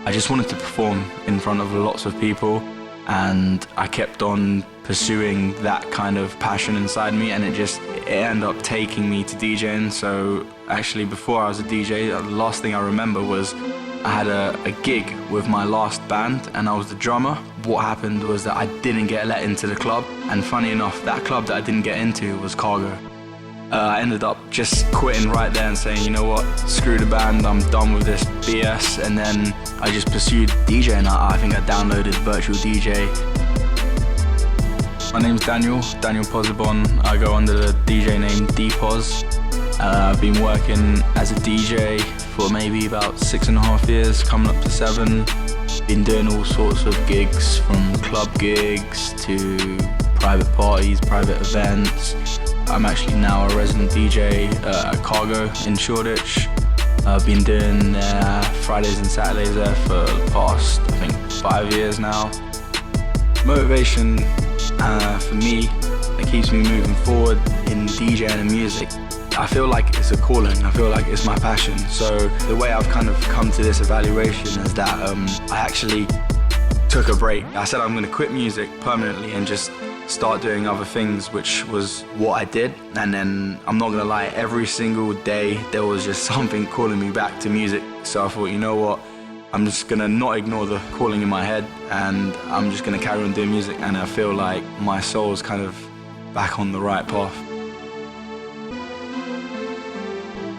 I just wanted to perform in front of lots of people, and I kept on pursuing that kind of passion inside me, and it ended up taking me to DJing. So actually, before I was a DJ, the last thing I remember was I had a gig with my last band and I was the drummer. What happened was that I didn't get let into the club, and funny enough, that club that I didn't get into was Cargo. I ended up just quitting right there and saying, you know what, screw the band, I'm done with this BS. And then I just pursued DJing. I think I downloaded Virtual DJ. My name's Daniel Pozzebon. I go under the DJ name Deepozz. I've been working as a DJ for maybe about 6.5 years, coming up to 7. Been doing all sorts of gigs, from club gigs to private parties, private events. I'm actually now a resident DJ at Cargo in Shoreditch. I've been doing Fridays and Saturdays there for the past, I think, 5 years now. Motivation for me that keeps me moving forward in DJing and music. I feel like it's a calling, I feel like it's my passion. So the way I've kind of come to this evaluation is that I actually took a break. I said I'm going to quit music permanently and just start doing other things, which was what I did. And then, I'm not gonna lie, every single day there was just something calling me back to music. So I thought, you know what, I'm just gonna not ignore the calling in my head, and I'm just gonna carry on doing music. And I feel like my soul's kind of back on the right path.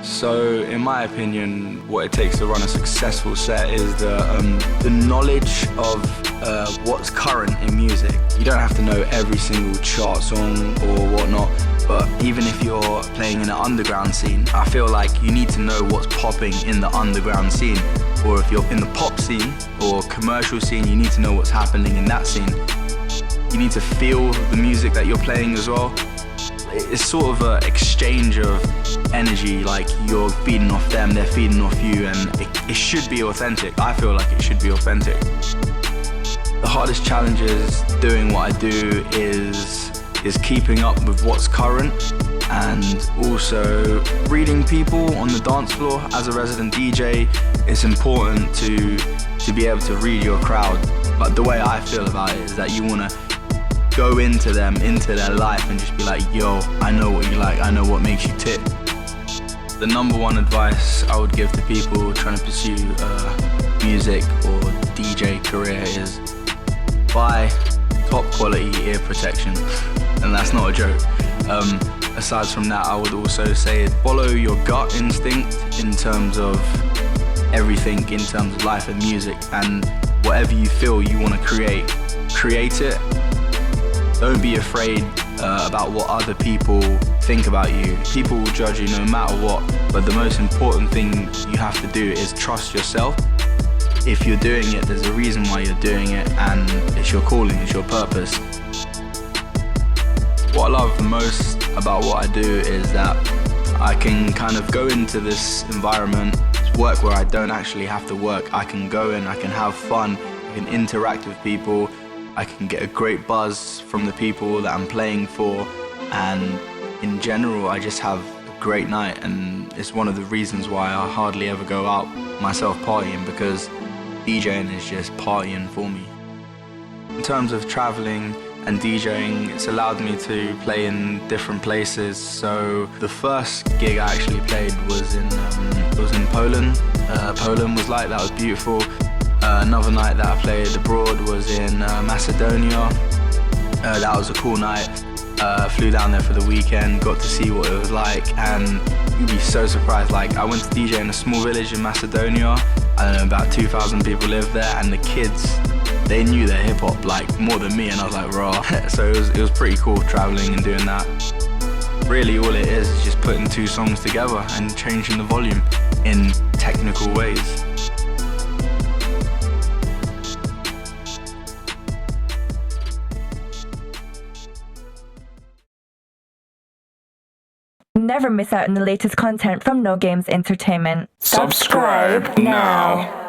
So in my opinion, what it takes to run a successful set is the knowledge of what's current in music. You don't have to know every single chart song or whatnot, but even if you're playing in an underground scene, I feel like you need to know what's popping in the underground scene. Or if you're in the pop scene or commercial scene, you need to know what's happening in that scene. You need to feel the music that you're playing as well. It's sort of an exchange of energy, like you're feeding off them, they're feeding off you, and it should be authentic. I feel like it should be authentic. The hardest challenges doing what I do is keeping up with what's current, and also reading people on the dance floor. As a resident DJ, it's important to be able to read your crowd. But the way I feel about it is that you want to go into them, into their life, and just be like, yo, I know what you like, I know what makes you tick. The number one advice I would give to people trying to pursue music or DJ career is buy top quality ear protection, and that's not a joke. Aside from that, I would also say follow your gut instinct in terms of everything, in terms of life and music, and whatever you feel you want to create it. Don't be afraid about what other people think about you. People will judge you no matter what, but the most important thing you have to do is trust yourself. If you're doing it, there's a reason why you're doing it, and it's your calling, it's your purpose. What I love the most about what I do is that I can kind of go into this environment, work where I don't actually have to work. I can go in, I can have fun, I can interact with people, I can get a great buzz from the people that I'm playing for, and in general I just have a great night. And it's one of the reasons why I hardly ever go out myself partying, because DJing is just partying for me. In terms of traveling and DJing, it's allowed me to play in different places. So the first gig I actually played was in Poland. Poland was like, that was beautiful. Another night that I played abroad was in Macedonia. That was a cool night. Flew down there for the weekend, got to see what it was like, and you'd be so surprised. Like, I went to DJ in a small village in Macedonia. I don't know, about 2,000 people lived there, and the kids, they knew their hip hop like more than me, and I was like, raw. So it was pretty cool traveling and doing that. Really all it is just putting two songs together and changing the volume in technical ways. Never miss out on the latest content from No Games Entertainment. Subscribe now.